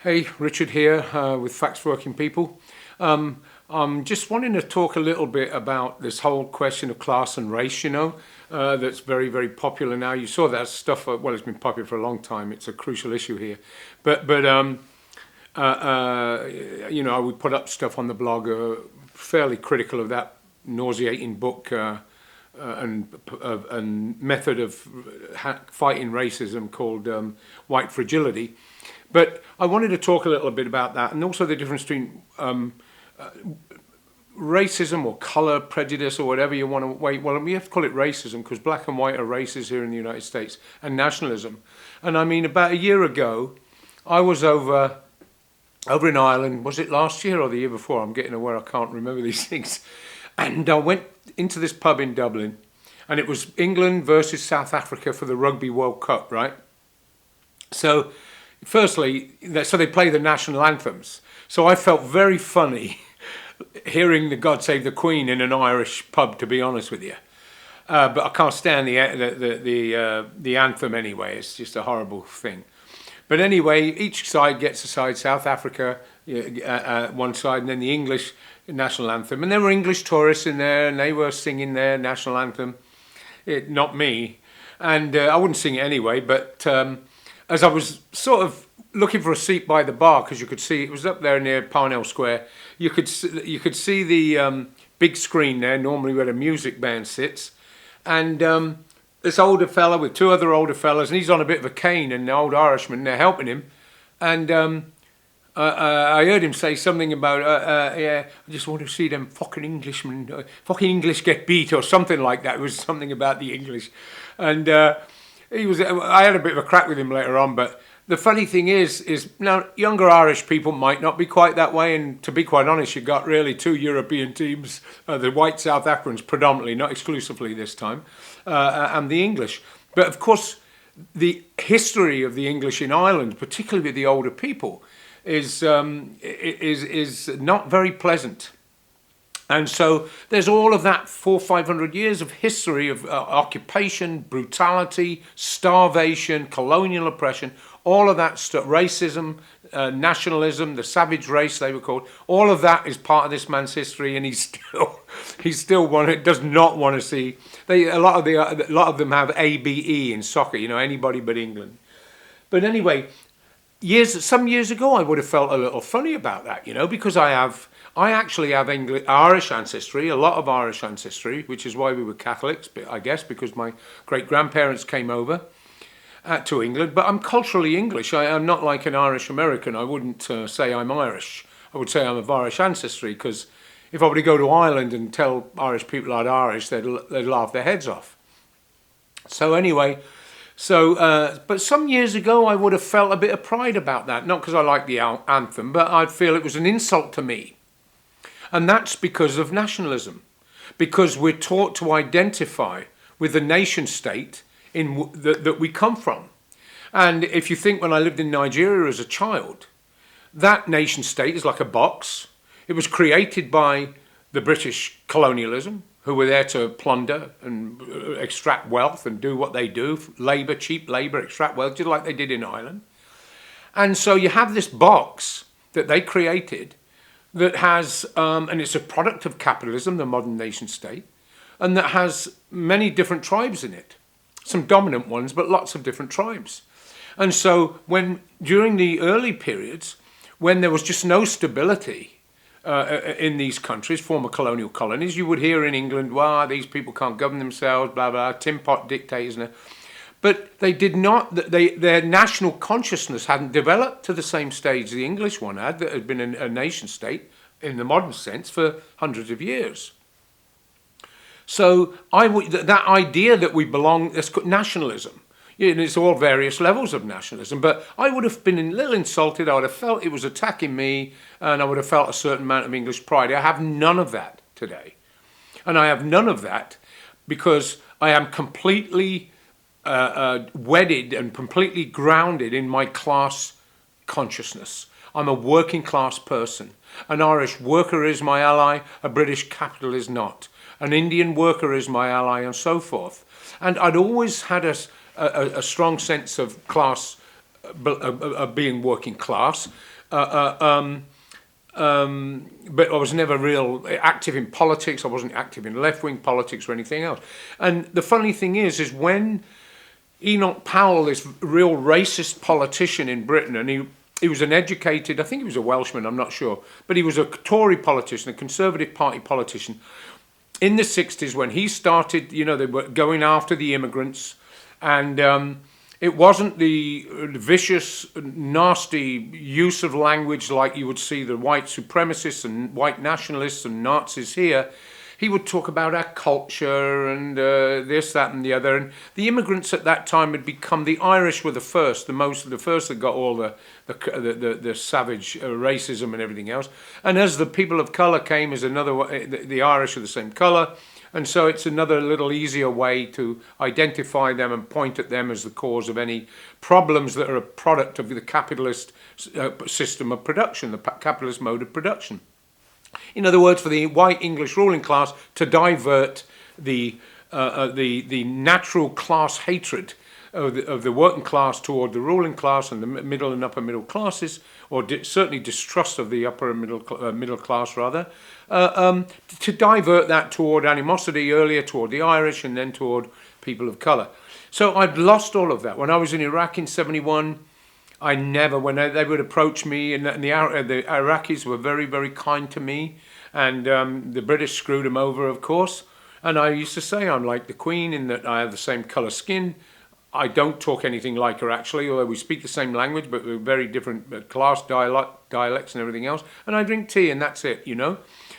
Hey, Richard here with Facts for Working People. I'm just wanting to talk a little bit about this whole question of class and race, that's very, very popular now. You saw that stuff, well, it's been popular for a long time. It's a crucial issue here. I would put up stuff on the blog fairly critical of that nauseating book and method of fighting racism called White Fragility. But I wanted to talk a little bit about that and also the difference between racism or colour prejudice or whatever you want to wait. Well, we have to call it racism because black and white are races here in the United States, and nationalism. And I mean, about a year ago, I was over in Ireland. Was it last year or the year before? I'm getting aware I can't remember these things. And I went into this pub in Dublin, and it was England versus South Africa for the Rugby World Cup, right? So firstly, so they play the national anthems. So I felt very funny hearing the God Save the Queen in an Irish pub, to be honest with you. But I can't stand the anthem anyway. It's just a horrible thing. But anyway, each side gets a side. South Africa, one side, and then the English national anthem. And there were English tourists in there, and they were singing their national anthem. Not me. And I wouldn't sing it anyway, but as I was sort of looking for a seat by the bar, because you could see it was up there near Parnell Square, you could see the big screen there, normally where the music band sits, and this older fella with two other older fellas, and he's on a bit of a cane, and the old Irishman, and they're helping him, and I heard him say something about, yeah, I just want to see them fucking Englishmen, fucking English get beat, or something like that. It was something about the English, and I had a bit of a crack with him later on, but the funny thing is now younger Irish people might not be quite that way, and to be quite honest, you've got really two European teams, the white South Africans predominantly, not exclusively this time, and the English. But of course, the history of the English in Ireland, particularly with the older people, is not very pleasant. And so there's all of that 400-500 years of history of occupation, brutality, starvation, colonial oppression, all of that stuff, racism, nationalism, the savage race they were called, all of that is part of this man's history, and he still does not want to see. A lot of them have ABE in soccer, anybody but England. But anyway, some years ago I would have felt a little funny about that, because I actually have Irish ancestry, a lot of Irish ancestry, which is why we were Catholics, I guess, because my great-grandparents came over to England. But I'm culturally English. I'm not like an Irish American. I wouldn't say I'm Irish. I would say I'm of Irish ancestry, because if I were to go to Ireland and tell Irish people I'm Irish, they'd laugh their heads off. So anyway, but some years ago I would have felt a bit of pride about that, not because I like the anthem, but I'd feel it was an insult to me. And that's because of nationalism, because we're taught to identify with the nation state that we come from. And if you think when I lived in Nigeria as a child, that nation state is like a box. It was created by the British colonialism, who were there to plunder and extract wealth and do what they do, cheap labour, extract wealth, just like they did in Ireland. And so you have this box that they created that has, and it's a product of capitalism, the modern nation state, and that has many different tribes in it. Some dominant ones, but lots of different tribes. And so during the early periods, when there was just no stability in these countries, former colonial colonies, you would hear in England, well, these people can't govern themselves, blah, blah, tin pot dictators. But they did not, their national consciousness hadn't developed to the same stage the English one had, that had been a nation state in the modern sense for hundreds of years. So that idea that we belong, that's called nationalism. And it's all various levels of nationalism, but I would have been a little insulted. I would have felt it was attacking me, and I would have felt a certain amount of English pride. I have none of that today. And I have none of that because I am completely wedded and completely grounded in my class consciousness. I'm a working class person. An Irish worker is my ally, a British capital is not. An Indian worker is my ally, and so forth. And I'd always had a strong sense of class, being working class, But I was never real active in politics. I wasn't active in left-wing politics or anything else. And the funny thing is when Enoch Powell, this real racist politician in Britain, and he was an educated, I think he was a Welshman, I'm not sure, but he was a Tory politician, a Conservative Party politician. In the 60s, when he started, they were going after the immigrants, and it wasn't the vicious, nasty use of language like you would see the white supremacists and white nationalists and Nazis here. He would talk about our culture and this, that, and the other. And the immigrants at that time had become, the Irish were the first that got all the savage racism and everything else. And as the people of colour came, as the Irish are the same colour. And so it's another little easier way to identify them and point at them as the cause of any problems that are a product of the capitalist system of production, the capitalist mode of production. In other words, for the white English ruling class to divert the natural class hatred of the working class toward the ruling class and the middle and upper middle classes, or certainly distrust of the upper and middle class rather, to divert that toward animosity earlier toward the Irish and then toward people of colour. So I'd lost all of that. When I was in Iraq in 71, I never, when they would approach me, and the Iraqis were very, very kind to me, and the British screwed them over, of course. And I used to say I'm like the Queen in that I have the same colour skin. I don't talk anything like her, actually, although we speak the same language, but we're very different class dialects and everything else. And I drink tea, and that's it,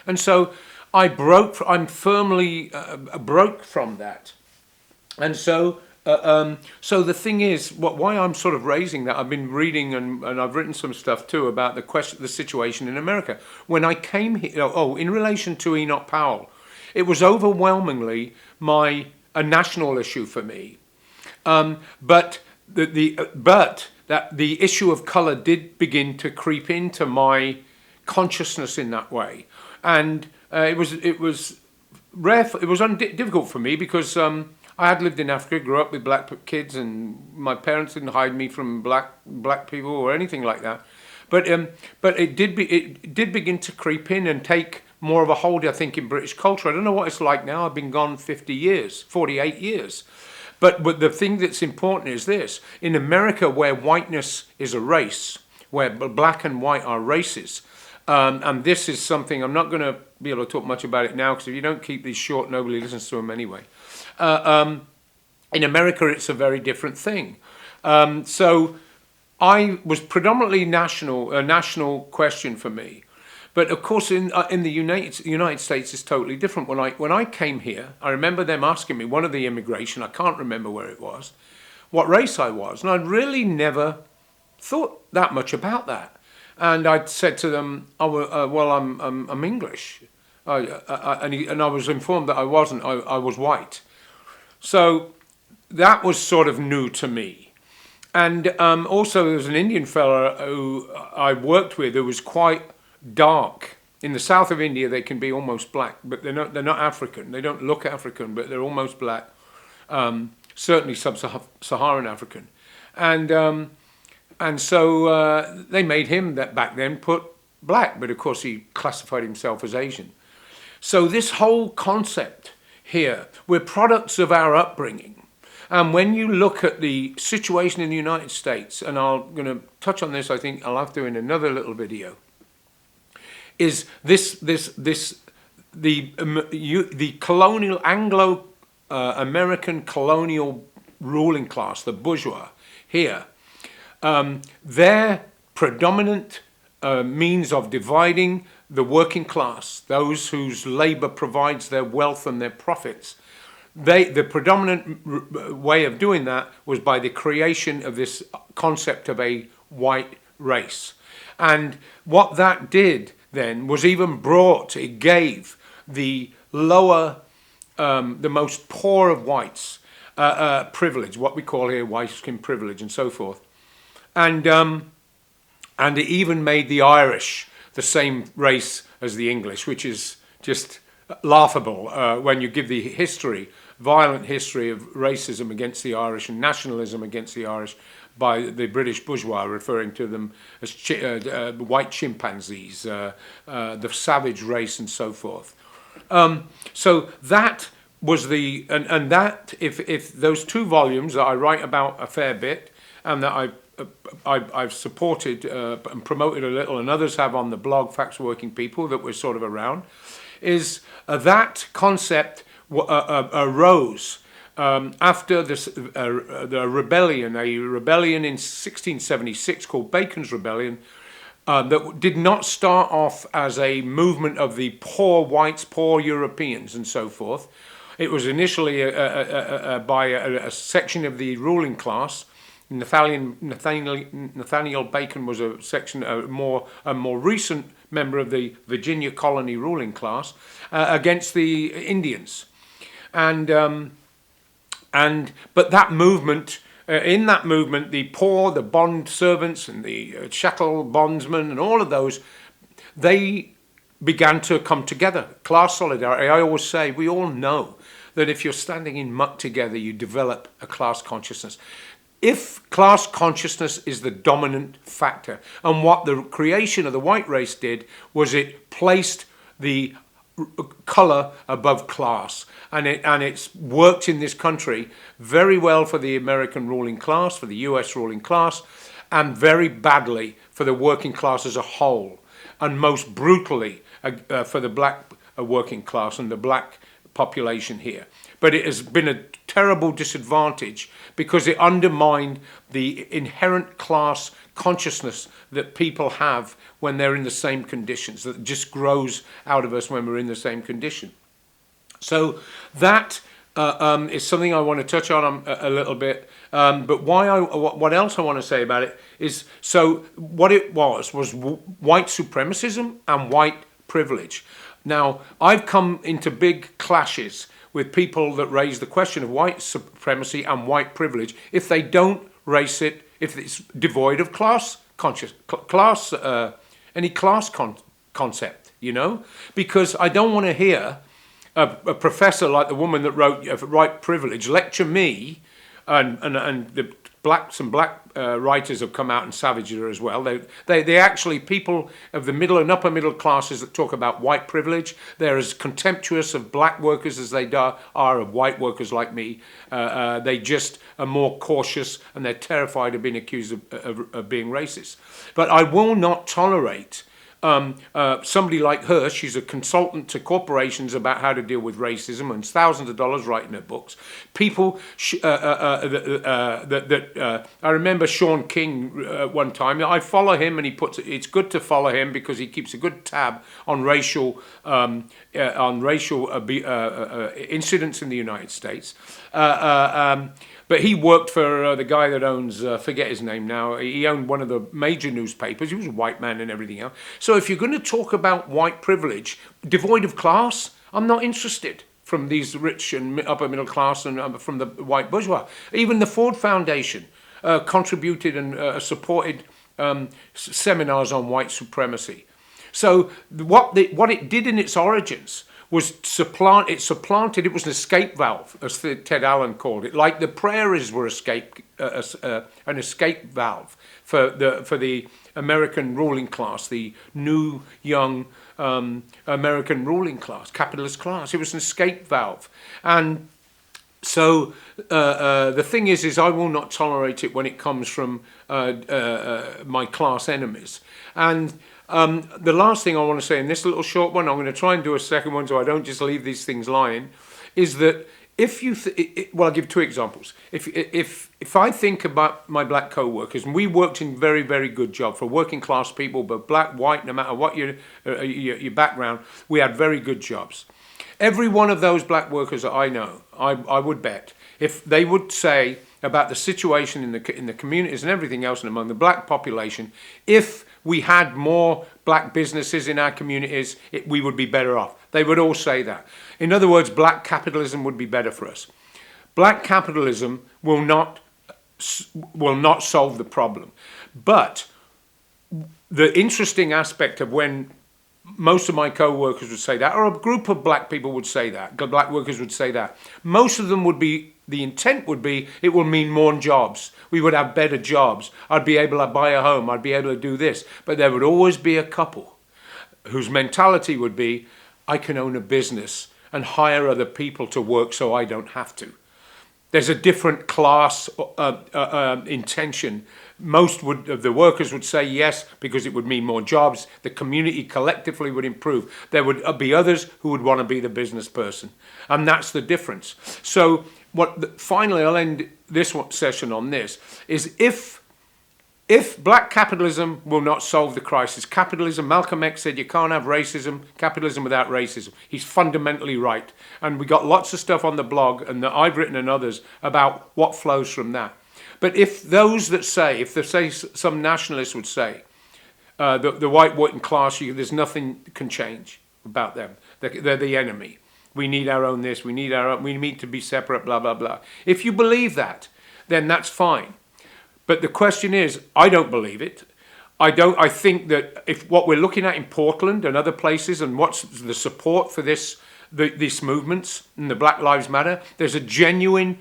And so I'm firmly broke from that. And so the thing is, why I'm sort of raising that, I've been reading and I've written some stuff too about the situation in America. When I came here, in relation to Enoch Powell, it was overwhelmingly a national issue for me. But the issue of colour did begin to creep into my consciousness in that way, and it was rare. It was difficult for me because I had lived in Africa, grew up with black kids, and my parents didn't hide me from black people or anything like that. But it did begin to creep in and take more of a hold, I think, in British culture. I don't know what it's like now. I've been gone 48 years. But the thing that's important is this. In America, where whiteness is a race, where black and white are races, and this is something, I'm not going to be able to talk much about it now, because if you don't keep these short, nobody listens to them anyway. In America, it's a very different thing. So I was predominantly a national question for me. But of course, in the United States, it's totally different. When I came here, I remember them asking me, one of the immigration, I can't remember where it was, what race I was, and I'd really never thought that much about that. And I'd said to them, I'm English, and I was informed that I wasn't. I was white. So that was sort of new to me. And also, there was an Indian fella who I worked with who was quite dark. In the south of India, they can be almost black, but they're not African. They don't look African, but they're almost black. Certainly sub-Saharan African, and so they made him that back then put black, but of course he classified himself as Asian. So this whole concept here, we're products of our upbringing. And when you look at the situation in the United States, and I'm going to touch on this, I think I'll have to in another little video, is the colonial Anglo-American colonial ruling class, the bourgeois here, their predominant means of dividing the working class, those whose labour provides their wealth and their profits, the predominant way of doing that was by the creation of this concept of a white race. And what that did then was it gave the lower, the most poor of whites privilege, what we call here white skin privilege and so forth. And it even made the Irish the same race as the English, which is just laughable when you give the violent history of racism against the Irish and nationalism against the Irish by the British bourgeois, referring to them as white chimpanzees, the savage race, and so forth. So that was and that if those two volumes that I write about a fair bit and that I've supported and promoted a little, and others have on the blog, Facts for Working People, that we're sort of around, is that concept arose after the rebellion, a rebellion in 1676 called Bacon's Rebellion, that did not start off as a movement of the poor whites, poor Europeans, and so forth. It was initially by a section of the ruling class. Nathaniel Bacon was a more recent member of the Virginia colony ruling class against the Indians, but that movement. In that movement, the poor, the bond servants, and the chattel bondsmen, and all of those, they began to come together. Class solidarity. I always say, we all know that if you're standing in muck together, you develop a class consciousness. If class consciousness is the dominant factor, and what the creation of the white race did was it placed the colour above class, and it's worked in this country very well for the American ruling class, for the US ruling class, and very badly for the working class as a whole, and most brutally for the black working class and the black population here. But it has been a terrible disadvantage because it undermined the inherent class consciousness that people have when they're in the same conditions, that just grows out of us when we're in the same condition. So that is something I want to touch on a little bit. But what else I want to say about it is, so what it was white supremacism and white privilege. Now, I've come into big clashes with people that raise the question of white supremacy and white privilege if they don't raise it, if it's devoid of any class concept, because I don't want to hear a professor like the woman that wrote White Privilege lecture me, and some black writers have come out and savaged her as well. They actually, people of the middle and upper middle classes that talk about white privilege, they're as contemptuous of black workers as they are of white workers like me. They just are more cautious, and they're terrified of being accused of being racist. But I will not tolerate somebody like her. She's a consultant to corporations about how to deal with racism, and thousands of dollars writing her books. People I remember Sean King one time. I follow him, and it's good to follow him because he keeps a good tab on racial incidents in the United States. But he worked for the guy that owns, forget his name now, he owned one of the major newspapers. He was a white man and everything else. So if you're going to talk about white privilege, devoid of class, I'm not interested from these rich and upper middle class and from the white bourgeois. Even the Ford Foundation contributed and supported seminars on white supremacy. So what it did in its origins was supplanted. It was an escape valve, as Ted Allen called it, like the prairies were an escape valve for the American ruling class, the new young American ruling class, capitalist class. It was an escape valve, and so the thing is I will not tolerate it when it comes from my class enemies. And the last thing I want to say in this little short one, I'm going to try and do a second one so I don't just leave these things lying, is that if you, I'll give two examples. If I think about my black co-workers, and we worked in very, very good job for working class people, but black, white, no matter what your background, we had very good jobs. Every one of those black workers that I know, I would bet, if they would say about the situation in the communities and everything else and among the black population, if we had more black businesses in our communities, we would be better off. They would all say that. In other words, black capitalism would be better for us. Black capitalism will not solve the problem. But the interesting aspect of when most of my co-workers would say that, or a group of black people would say that, black workers would say that, most of them would be the intent would be it will mean more jobs. We would have better jobs. I'd be able to buy a home. I'd be able to do this. But there would always be a couple whose mentality would be, I can own a business and hire other people to work so I don't have to. There's a different class intention. Most of the workers would say yes, because it would mean more jobs. The community collectively would improve. There would be others who would want to be the business person. And that's the difference. So finally, I'll end this session on this, is if black capitalism will not solve the crisis, capitalism, Malcolm X said you can't have capitalism without racism. He's fundamentally right. And we got lots of stuff on the blog, and that I've written and others, about what flows from that. But if some nationalists would say, the white working class, there's nothing can change about them. They're the enemy. We need our own this, we need to be separate, blah, blah, blah. If you believe that, then that's fine. But the question is, I don't believe it. I think that if what we're looking at in Portland and other places, and what's the support for these movements and the Black Lives Matter, there's a genuine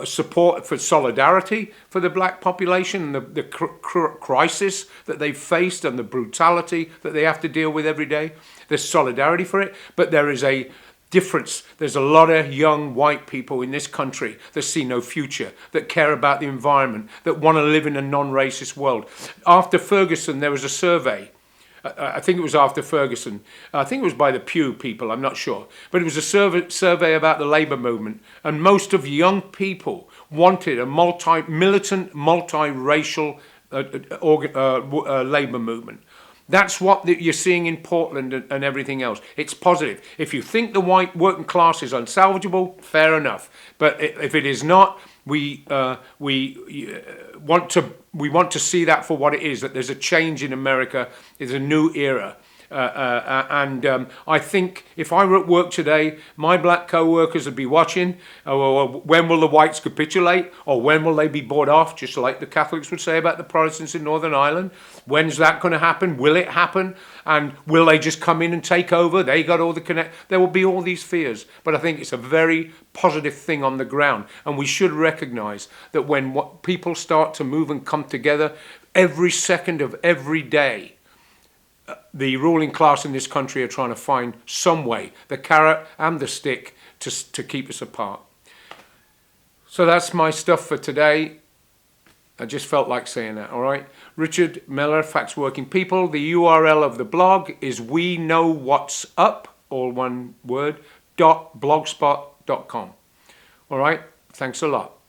support for solidarity for the black population and the crisis that they've faced and the brutality that they have to deal with every day. There's solidarity for it, but there is a difference. There's a lot of young white people in this country that see no future, that care about the environment, that want to live in a non-racist world. After Ferguson, there was a survey. I think it was after Ferguson. I think it was by the Pew people, I'm not sure. But it was a survey about the labour movement. And most of young people wanted a militant, multiracial labour movement. That's what you're seeing in Portland and everything else. It's positive. If you think the white working class is unsalvageable, fair enough. But if it is not, we want to see that for what it is, that there's a change in America, there's a new era. I think if I were at work today, my black co-workers would be watching, when will the whites capitulate, or when will they be bought off, just like the Catholics would say about the Protestants in Northern Ireland. When's that going to happen? Will it happen? And will they just come in and take over? They got all the connect. There will be all these fears. But I think it's a very positive thing on the ground. And we should recognize that when people start to move and come together, every second of every day, the ruling class in this country are trying to find some way, the carrot and the stick, to keep us apart. So that's my stuff for today. I just felt like saying that, all right? Richard Miller, Facts Working People. The URL of the blog is we know what's up, all one word, .blogspot.com. All right? Thanks a lot.